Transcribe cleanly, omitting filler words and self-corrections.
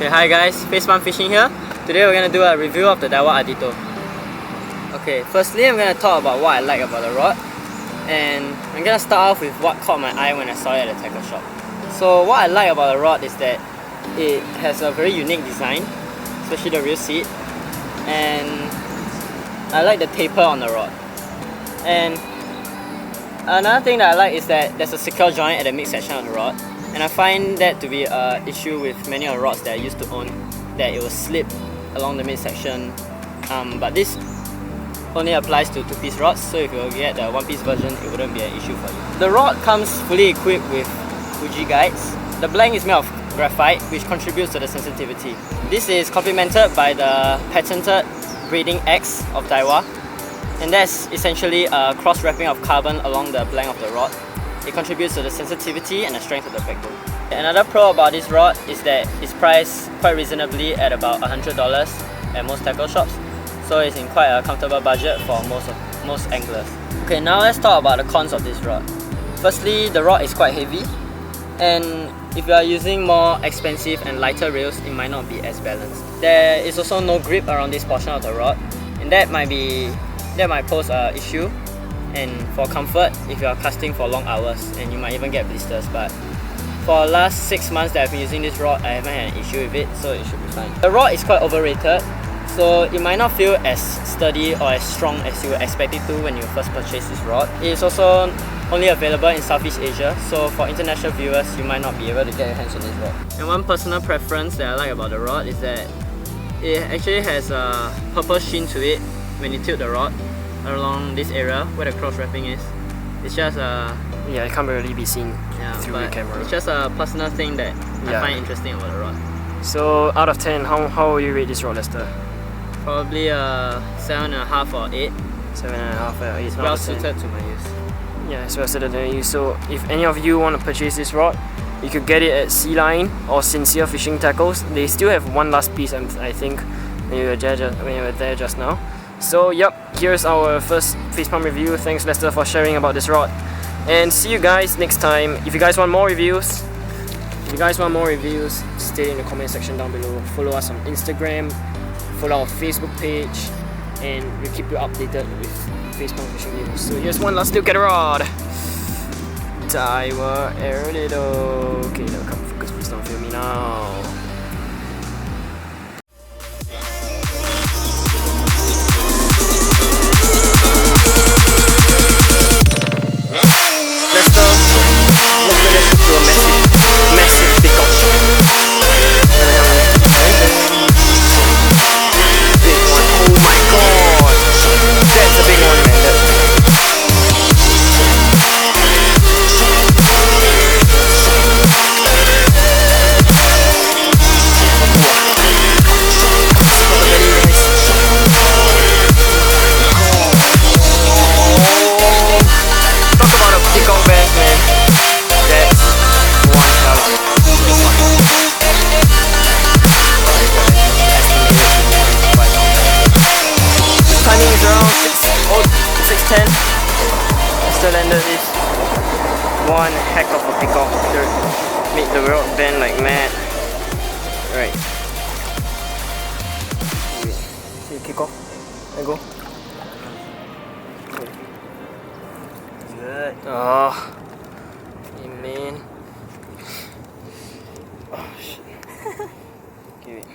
Hi guys, Facepalmfishing here. Today we're going to do a review of the Daiwa Ardito. Okay, firstly I'm going to talk about what I like about the rod. And I'm going to start off with what caught my eye when I saw it at the tackle shop. So what I like about the rod is that it has a very unique design, especially the rear seat. And I like the taper on the rod. And another thing that I like is that there's a secure joint at the midsection of the rod. And I find that to be an issue with many of the rods that I used to own, that it will slip along the midsection. But this only applies to two-piece rods, so if you get the one-piece version, it wouldn't be an issue for you. The rod comes fully equipped with Fuji guides. The blank is made of graphite, which contributes to the sensitivity. This is complemented by the patented braiding X of Daiwa, and that's essentially a cross-wrapping of carbon along the blank of the rod. It contributes to the sensitivity and the strength of the backbone. Another pro about this rod is that it's priced quite reasonably at about $100 at most tackle shops, so it's in quite a comfortable budget for most anglers. Okay, now let's talk about the cons of this rod. Firstly, the rod is quite heavy, and if you are using more expensive and lighter reels, it might not be as balanced. There is also no grip around this portion of the rod, and that might pose an issue. And for comfort, if you are casting for long hours, and you might even get blisters. But for the last 6 months that I've been using this rod, I haven't had an issue with it, so it should be fine. The rod is quite overrated, so it might not feel as sturdy or as strong as you would expect it to when you first purchase this rod. It is also only available in Southeast Asia, so for international viewers, you might not be able to get your hands on this rod. And one personal preference that I like about the rod is that it actually has a purple sheen to it when you tilt the rod along this area where the cross wrapping is. It's just yeah, it can't really be seen through the camera. It's just a personal thing that I find interesting about the rod. So out of 10, how will you rate this rod, Lester? Probably a 7.5 or 8. 7.5 or 8. It's well suited to my use. Yeah, it's well suited to my use. So if any of you want to purchase this rod, you could get it at Sealine or Sincere Fishing Tackles. They still have one last piece, I think, when you were there just now. So yep, here's our first facepalm review. Thanks Lester for sharing about this rod, and see you guys next time. If you guys want more reviews, stay in the comment section down below. Follow us on Instagram, follow our Facebook page, and we'll keep you updated with Facepalmfishing news. So here's one last look at the rod. Daiwa Ardito. Okay, now come focus, please don't film me now. Still landed this one heck of a peacock. Made the rod bend like mad. Right. See, kick off. There you go. Good. Oh, hey man. Oh shit. Give it.